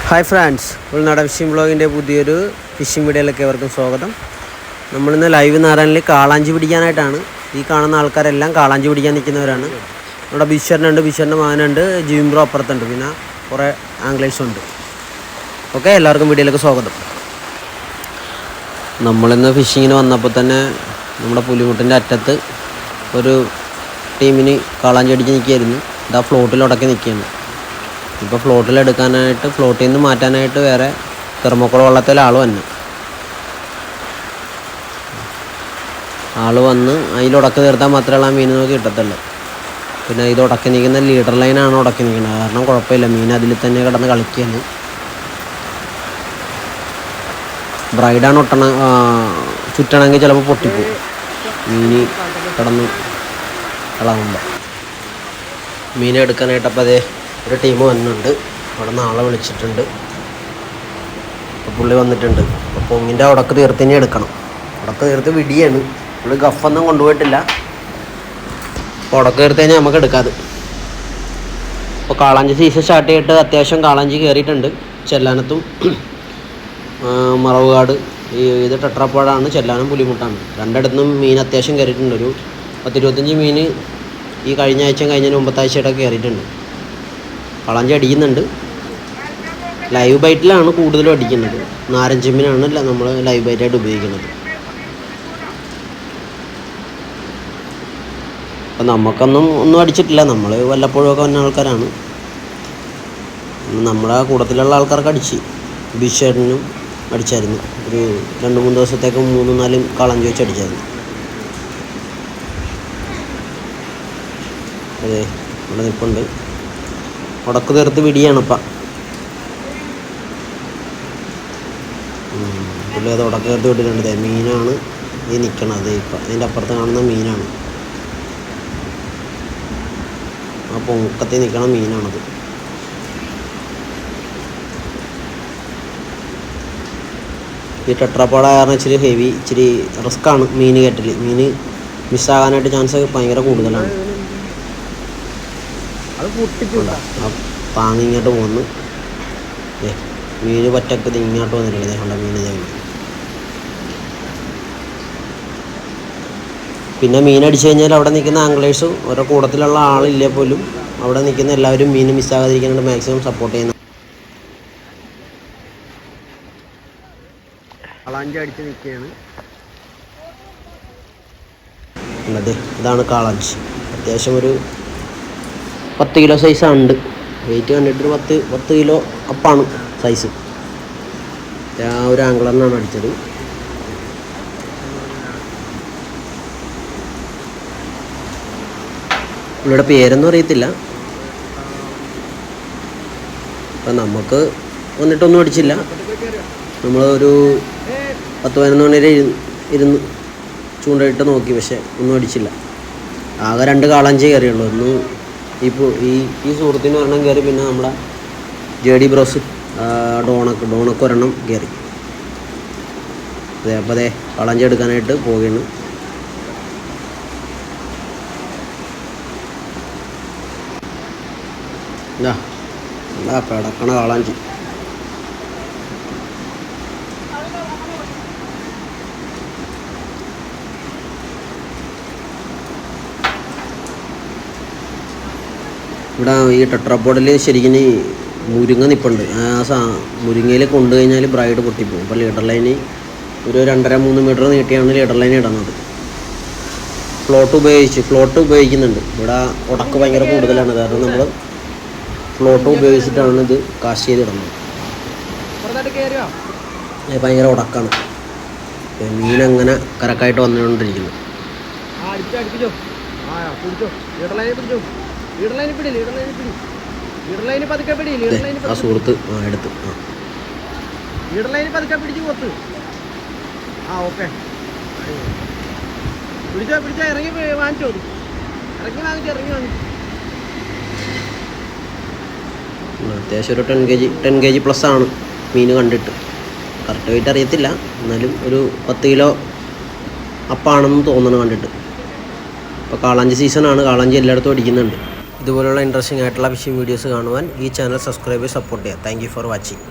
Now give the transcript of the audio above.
Hi friends, ഉൾനാടൻ phishing വ്ളോഗിൻ്റെ പുതിയൊരു phishing വീഡിയോയിലേക്ക് ഏവർക്കും സ്വാഗതം. നമ്മളിന്ന് ലൈവ് നാരായണിൽ കാളാഞ്ചി പിടിക്കാനായിട്ടാണ്. ഈ കാണുന്ന ആൾക്കാരെല്ലാം കാളാഞ്ചി പിടിക്കാൻ നിൽക്കുന്നവരാണ്. നമ്മുടെ ബിഷറിനുണ്ട്, ബിഷറിൻ്റെ മകനുണ്ട്, ജിംബ്രോ അപ്പുറത്തുണ്ട്, പിന്നെ കുറേ ആംഗ്ലേഴ്സുണ്ട്. ഓക്കെ, എല്ലാവർക്കും വീഡിയോയിലേക്ക് സ്വാഗതം. നമ്മളിന്ന് ഫിഷിങ്ങിന് വന്നപ്പോൾ തന്നെ നമ്മുടെ പുലിമുട്ടിൻ്റെ അറ്റത്ത് ഒരു ടീമിന് കാളാഞ്ചി അടിച്ച് നിൽക്കുകയായിരുന്നു. ഇതാ ഫ്ലോട്ടിൽ ഉടക്കി നിൽക്കുകയാണ്. ഇപ്പോൾ ഫ്ലോട്ടിലെടുക്കാനായിട്ട്, ഫ്ലോട്ടിൽ നിന്ന് മാറ്റാനായിട്ട് വേറെ തെർമോക്കോൾ വള്ളത്തിൽ ആൾ വന്ന് അതിലുടക്ക് തീർത്താൽ മാത്രമേ ആ മീൻ നോക്കി കിട്ടത്തുള്ളൂ. പിന്നെ ഇത് ഉടക്കി നിൽക്കുന്ന ലീഡർ ലൈനാണ് ഉടക്കി നിൽക്കുന്നത്. കാരണം കുഴപ്പമില്ല, മീൻ അതിൽ തന്നെ കിടന്ന് കളിക്കുകയാണ്. ബ്രൈഡാണ് ചുറ്റണമെങ്കിൽ ചിലപ്പോൾ പൊട്ടിപ്പോവും മീൻ കിടന്ന് കളകുമ്പോൾ. മീനെ എടുക്കാനായിട്ടപ്പോൾ അതേ ഒരു ടീം വന്നിട്ടുണ്ട്. അവിടെ നിന്ന് ആളെ വിളിച്ചിട്ടുണ്ട്. അപ്പോൾ പുള്ളി വന്നിട്ടുണ്ട്. അപ്പോൾ പൊങ്ങിൻ്റെ ഉടക്ക് തീർത്ത് തന്നെ എടുക്കണം. ഉടക്ക് തീർത്ത് വിടിയാണ്. പുള്ളി ഗഫൊന്നും കൊണ്ടുപോയിട്ടില്ല. അപ്പോൾ ഉടക്ക് തീർത്ത് കഴിഞ്ഞാൽ നമുക്ക് എടുക്കാതെ. അപ്പോൾ കാളാഞ്ചി സീസൺ സ്റ്റാർട്ട് ചെയ്തിട്ട് അത്യാവശ്യം കാളാഞ്ചി കയറിയിട്ടുണ്ട്. ചെല്ലാനത്തും മറവുകാട് ഇത് ടെട്രാപ്പാടാണ്, ചെല്ലാനം പുലിമുട്ടാണ്. രണ്ടിടത്തുനിന്നും മീൻ അത്യാവശ്യം കയറിയിട്ടുണ്ട്. ഒരു 10-25 മീൻ ഈ കഴിഞ്ഞ ആഴ്ചയും കഴിഞ്ഞതിന് മുമ്പത്തെ ആഴ്ചയായിട്ടൊക്കെ കയറിയിട്ടുണ്ട്. കാളാഞ്ചി അടിക്കുന്നുണ്ട്. ലൈവ് ബൈറ്റിലാണ് കൂടുതലും അടിക്കുന്നത്. നാരഞ്ചെമ്മീനാണ് നമ്മൾ ലൈവ് ബൈറ്റായിട്ട് ഉപയോഗിക്കുന്നത്. അപ്പം ഒന്നും അടിച്ചിട്ടില്ല. നമ്മൾ വല്ലപ്പോഴും ഒക്കെ വന്ന ആൾക്കാരാണ്. നമ്മുടെ കൂട്ടത്തിലുള്ള ആൾക്കാർക്ക് അടിച്ച് ബിഷേട്ടിനും അടിച്ചായിരുന്നു. ഒരു 2-3 ദിവസത്തേക്ക് 3-4 കാളാഞ്ചി വെച്ച് അടിച്ചായിരുന്നു. അതെ, ഇവിടെ നിൽപ്പുണ്ട്. ഉടക്ക് തീർത്ത് വിടിയാണിപ്പം. പുള്ളി അത് ഉടക്ക് തീർത്ത് വിട്ടിട്ടുണ്ട്. മീനാണ് ഈ നിൽക്കണത്. ഇപ്പം അതിൻ്റെ അപ്പുറത്ത് കാണുന്ന മീനാണ്. ആ പൊക്കത്തിൽ നിൽക്കണ മീനാണത്. ഈ ടെട്രാപ്പാഡ് കാരണം ഇച്ചിരി ഹെവി, ഇച്ചിരി റിസ്ക്കാണ് മീൻ കയറ്റൽ. മീൻ മിസ്സാകാനായിട്ട് ചാൻസ് ഭയങ്കര കൂടുതലാണ്. ആ പാങ്ങ് ഇങ്ങോട്ട് പോകുന്നു. മീൻ പറ്റക്കത് ഇങ്ങോട്ട് വന്നിട്ടുണ്ട്. കണ്ട മീൻ പിന്നെ മീൻ അടിച്ചു കഴിഞ്ഞാൽ അവിടെ നിൽക്കുന്ന ആംഗ്ലേഴ്സും ഓരോ കൂട്ടത്തിലുള്ള ആളില്ലേ പോലും അവിടെ നിൽക്കുന്ന എല്ലാവരും മീൻ മിസ്സാകാതിരിക്കാനായിട്ട് മാക്സിമം സപ്പോർട്ട് ചെയ്യുന്നു. കാളാഞ്ചി അടിച്ച് നിൽക്കുകയാണ്. അതെ, ഇതാണ് കാളാഞ്ചി. അത്യാവശ്യം ഒരു 10 കിലോ സൈസാണ്. വെയിറ്റ് കണ്ടിട്ട് 10 കിലോ അപ്പാണ് സൈസ്. ആ ഒരു ആംഗ്ലറിനാണ് അടിച്ചത്. പുള്ളിയുടെ പേരൊന്നും അറിയത്തില്ല. അപ്പം നമുക്ക് വന്നിട്ടൊന്നും അടിച്ചില്ല. നമ്മൾ ഒരു 10-11 മണി വരെ ഇരുന്ന് ചൂണ്ടയിട്ട് നോക്കി, പക്ഷെ ഒന്നും അടിച്ചില്ല. ആകെ 2 കാളാഞ്ചി കയറിയുള്ളൂ. ഒന്ന് ഈ സുഹൃത്തിന് ഒരെണ്ണം കയറി. പിന്നെ നമ്മുടെ JD ബ്രോസ് ഡോണക്ക് ഒരെണ്ണം കയറി. അതെ, അപ്പോൾ അതെ കാളാഞ്ചി എടുക്കാനായിട്ട് പോവുകയാണ്. എന്താ കിടക്കണ കാളാഞ്ചി. ഇവിടെ ഈ ടെട്രാപ്പോഡിൽ ശരിക്കും മുരിങ്ങ നിൽപ്പുണ്ട്. മുരിങ്ങയിൽ കൊണ്ടു കഴിഞ്ഞാൽ ബ്രൈഡ് പൊട്ടിപ്പോകും. അപ്പോൾ ലീഡർ ലൈന് ഒരു 2.5-3 മീറ്റർ നീട്ടിയാണ് ലീഡർ ലൈൻ ഇടുന്നത്. ഫ്ലോട്ട് ഉപയോഗിക്കുന്നുണ്ട്. ഇവിടെ ഉടക്ക് ഭയങ്കര കൂടുതലാണ്. കാരണം നമ്മൾ ഫ്ലോട്ട് ഉപയോഗിച്ചിട്ടാണ് ഇത് കാശ് ചെയ്തിടുന്നത്. ഭയങ്കര ഉടക്കാണ്. മീനങ്ങനെ കരക്കായിട്ട് വന്നുകൊണ്ടിരിക്കുന്നു. ആ സുഹൃത്ത് എടുത്ത് അത്യാവശ്യം ഒരു 10 kg പ്ലസ് ആണ് മീൻ കണ്ടിട്ട്. കറക്റ്റ് വെയിറ്റ് അറിയത്തില്ല, എന്നാലും ഒരു 10 കിലോ അപ്പാണെന്ന് തോന്നണം കണ്ടിട്ട്. ഇപ്പോൾ കാളാഞ്ചി സീസണാണ്. കാളാഞ്ചി എല്ലായിടത്തും അടിക്കുന്നുണ്ട്. ഇതുപോലുള്ള ഇൻട്രസ്റ്റിംഗ് ആയിട്ടുള്ള ഫിഷിംഗ് വീഡിയോസ് കാണുവാൻ ഈ ചാനൽ സബ്സ്ക്രൈബ് ചെയ്ത് സപ്പോർട്ട് ചെയ്യുക. Thank you for watching.